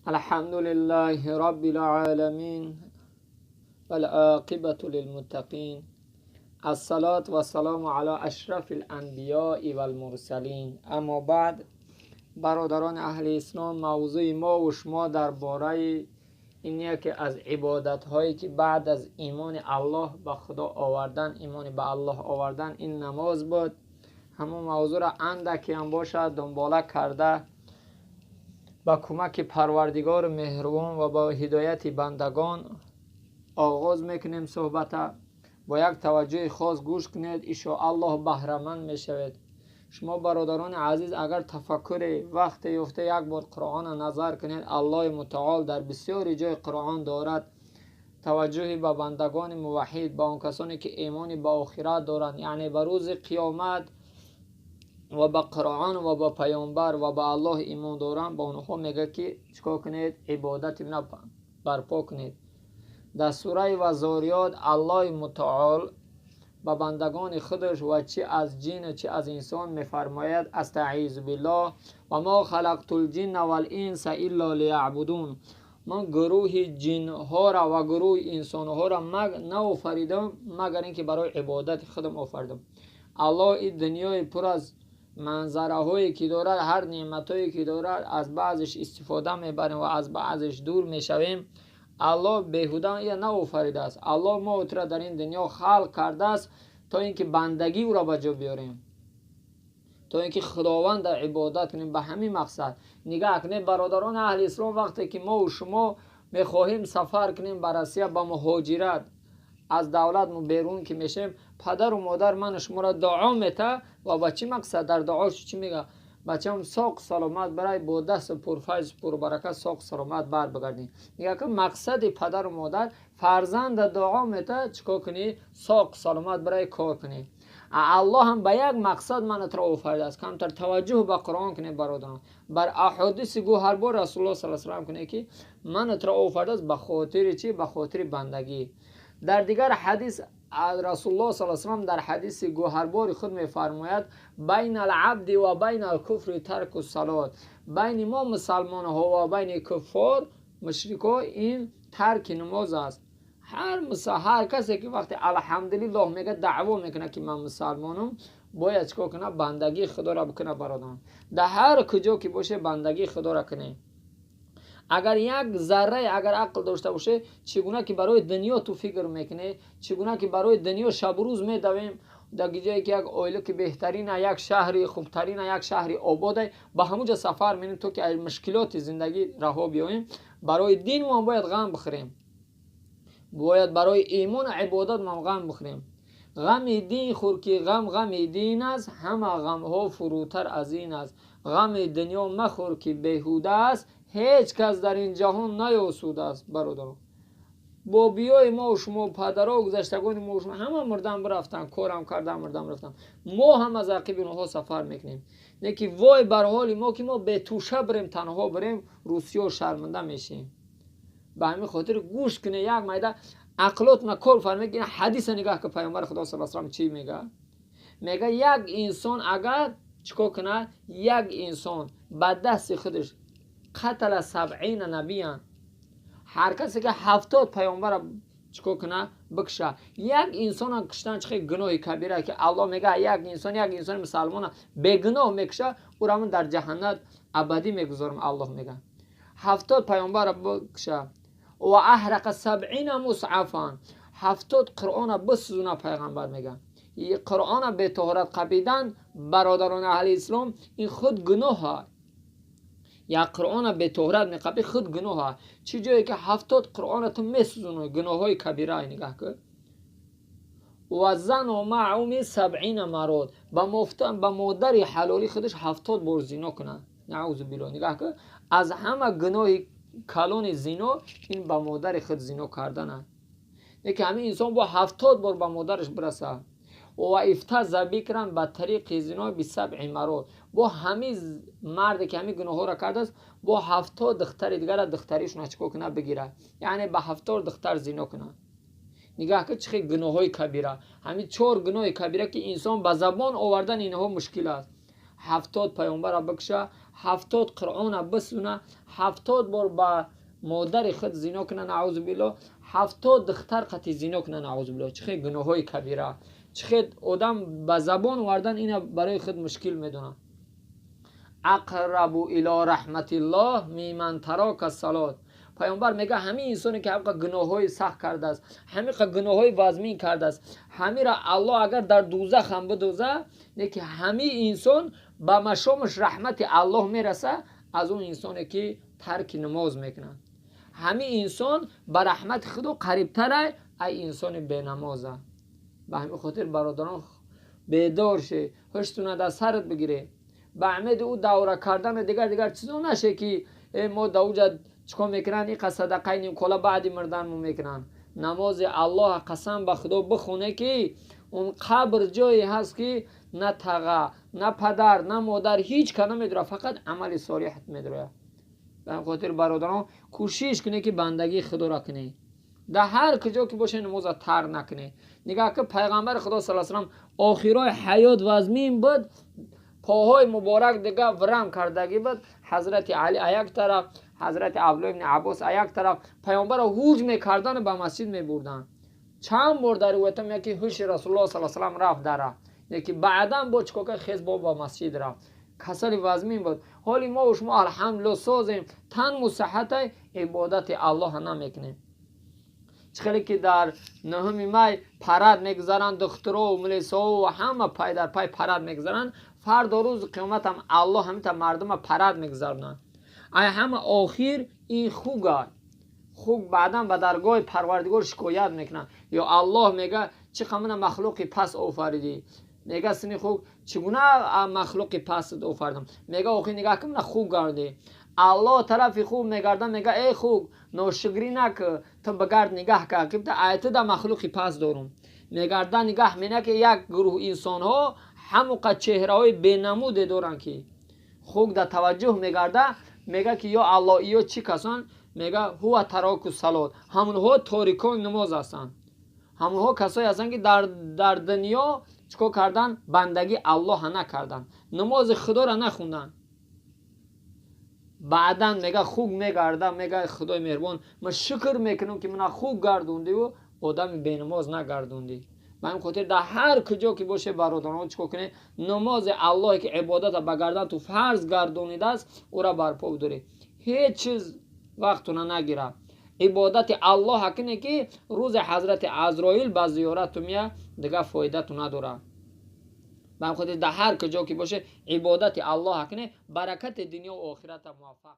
الحمد لله رب العالمين والعاقبة للمتقين. الصلاة والسلام على اشرف الانبیاء والمرسلین. اما بعد، برادران اهل اسلام، موضوع ما و شما درباره اینیه که از عبادت هایی که بعد از ایمان الله به خدا آوردن، ایمان به الله آوردن، این نماز بود. همون موضوع را اندکی هم باشد دنباله کرده با کمک پروردگار مهربان و با هدایت بندگان آغاز میکنیم صحبت. با یک توجه خاص گوش کنید، انشاءالله بهره‌مند میشوید. شما برادران عزیز اگر تفکر وقت یفته یک بار قرآن نظر کنید، الله متعال در بسیاری جای قرآن دارد توجه به بندگان موحد، با اون کسانی که ایمان به آخرت دارند، یعنی به روز قیامت و به قرآن و به پیامبر و به الله ایمان دارند. با اونها میگه که چیکار کنید؟ عبادت برپا کنید. در سوره وزاریات الله متعال به بندگان خودش و چه از جن چه از انسان میفرماید: استعیذ بالله و ما خلقت الجن والانس الا لیعبدون. من گروه جن ها را و گروه انسان ها را نآفریدم مگر اینکه برای عبادت خودم آفریدم. الله این دنیای پر از منظره هایی که دارد، هر نعمت هایی که دارد، از بعضش استفاده میبریم و از بعضش دور میشویم. الله بیهوده یا نآفریده است. الله ما را در این دنیا خلق کرده است تا اینکه بندگی او را به جا بیاریم، تا اینکه خداوند را عبادت کنیم. به همین مقصد نگاه کنید برادران اهل اسلام، وقتی که ما و شما میخواهیم سفر کنیم برای به مهاجرت از دولت ما بیرون که میشیم، پدر و مادر من و شما را دعا میته و با چی مقصد در دعاش چی میگه؟ بچه‌م ساق سلامت برای با دست پرفیض پربرکت ساق سلامت بر بگردین. میگه که مقصد پدر و مادر فرزند دعا میته چیکار کنی؟ ساق سلامت برای کار کنی. الله هم به یک مقصد من را آفریده است. کمتر توجه به قرآن کنی برادران، بر احادیث گوهربار رسول الله صلی الله علیه و آله کنی که من را آفریده است به خاطر چی؟ به خاطر بندگی. در دیگر حدیث رسول الله صلی الله علیه و آله در حدیث گوهربار خود میفرماید: بین العبد و بین الکفر ترک الصلات. بین ما مسلمان ها و بین کفار مشرکا این ترک نماز است. هر کسی که وقتی الحمدلله میگه دعوا میکنه که من مسلمانم، باید چیکار کنه؟ بندگی خدا را بکنه برادران. در هر کجا که باشه بندگی خدا را کنه. اگر یک ذره اگر عقل داشته باشه، چگونه که برای دنیا تو فکر میکنه، چگونه که برای دنیا شب روز میدویم در جایی که یک اویلو که بهترین یک شهری خوبترین یک شهری آباده، به همونجا سفر میریم تو که از مشکلات زندگی رها بیاییم. برای دین ما باید غم بخوریم، باید برای ایمان عبادت ما غم بخوریم. غم دین خور که غم دین است، همه غم ها فروتر از این است. غم دنیا مخور که بیهوده است، هیچ کس در این جهان نیاسوده است. برادران، با بیای ما و شما پدرها گذشتگان ما و شما همه مردن برفتن، کارم کردن مردن رفتن، ما هم از عقب اونها سفر میکنیم. نه که وای بر حال ما که ما به توشه بریم، تنها بریم، روسیا شرمنده میشیم. به همین خاطر گوش کنه یک میده عقلات نکول فرمه. حدیث نگاه که پیامبر خدا صلی الله علیه و چی میگه؟ میگه یک انسان اگر چیکار کنه؟ یک انسان به دست خودش قتل 70 نبیان، هر کسی که 70 پیامبر چیکار کنه؟ بکشه. یک انسان کشتن چه گناه کبیره که الله میگه یک انسان مسلمان به گناه میکشه، او را من در جهنم ابدی میگذارم. الله میگه 70 پیامبر بکشه و احرق 70 مصحفا، 70 قرآن بسوزونه. پیغمبر میگه این قرآن به طهارت قبیدن برادران اهل اسلام این خود گناه ها. یا قرآن به طهارت نقبی خود گناه ها. چی جایی که 70 قرآن تو میسوزونه، گناه های کبیره. نگاه کن. و زن و معومی 70 مراد، به مادر حلالی خودش 70 بار زنا کنه. نعوذ بالله. نگاه کن، از همه گناه کلان زنا این به مادر خود زنا کردنه. یکی همین انسان با 70 بار به مادرش برسه. و افتز بکرن به طریق زنا به 7 مرات، با همین مرد که همین گناه ها را کرده است، با 70 دختر دیگر دختریشون چیکار کنه؟ بگیره. یعنی به 70 دختر زنا کنه. نگاه که چه گناه های کبیره. همین 4 گناه کبیره که انسان به زبان آوردن اینها مشکل است. 70 پیامبر را بکشه، 70 قرآن را بسونه، 70 بار با مادر خود زنا کنه نعوذ بالله، 70 دختر قطع زنا کنه نعوذ بالله. چه گناه های کبیره، چه آدم به زبان وردن اینا برای خود مشکل میدونه. اقرب الی رحمت الله ممن ترک الصلاه. پیامبر میگه همین انسانی که حق گناههای سخت کرده است، همین گناههای وزمین کرده است، همین را الله اگر در دوزخ هم بدوزه، که همین انسان به مشامش رحمت الله میرسه از اون انسانی که ترک نماز میکنه. همین انسان به رحمت خدا قریبتره ای انسان بی نمازه. به همین خاطر برادران بیدار شه، هشتونه در سرت بگیره. به امید او دوره کردن دیگر چیزا نشه که ما دوجا چکا میکنن این صدقه نیم کلا بعد مردن مو میکنن. نماز الله قسم به خدا بخونه که اون قبر جایی هست که نه تقه نه پدر نه مادر هیچ که نمیدره، فقط عمل صالحت میدره. به این خاطر برادران کوشش کنه که بندگی خدا را کنه، در هر کجا که باشه نماز ترک نکنه. نگاه که پیغمبر خدا صلی الله علیه و سلم آخرای حیات و ازمین بود، پاهای مبارک دیگه ورم کردگی بود. حضرت علی یک طرف، حضرت عبدالله ابن عباس یک طرف، پیامبر را هوج میکردن به مسجد میبردن. چند بار در روایت میاد که هوش رسول الله صلی الله علیه و سلم رفت دره، یکی بعدا با چکا خیز با مسجد رفت. کسل وزمین بود. حالی ما و شما الحمدلله سازیم، تن و صحت عبادت الله نمیکنیم. چخیلی که در 9 می پرد میگذارن، دخترها و ملیسا و همه پای در پای پرد میگذارن. فردا روز قیامت هم الله همیتا مردم پرد میگذارن. ای همه آخر این خوگ بعدا به درگاه پروردگار شکایت میکنن، یا الله میگه چه خمونه مخلوقی پس آفریدی. میگه سنی خوگ چگونه مخلوقی پس آفریدم؟ میگه آخی نگاه که من خوگ گردی. الله طرف خوب میگردن، میگه ای خوب ناشکری نکن، تو بگرد نگاه که که آیت دا مخلوقی پس دارم. میگردن نگاه مینه که یک گروه انسان ها هموقع چهره های بینمود دارن که خوب در توجه میگرده، میگه که یا الله یا چی کسان؟ میگه هو تراک الصلات، همونها تاریکان نماز هستن، همونها کسایی هستن که در دنیا چیکار کردن؟ بندگی الله نکردن، نماز خدا را نخوندن. بعدا میگه خوب میگردم، میگه خدای مهربان من شکر میکنم که من خوب گردوندی و آدم بی نماز نگردوندی. به این خاطر در هر کجا که باشه برادران چیکار کنه؟ نماز الله که عبادت بگردن تو فرض گردونیده است او را برپا بداری، هیچ چیز وقتونه نگیره. عبادت الله کنه که روز حضرت عزرائیل به زیارت تو میاد دیگه فایده تو نداره. به این خاطر در هر کجا که باشه عبادت الله کنه، برکت دنیا و آخرت موفق.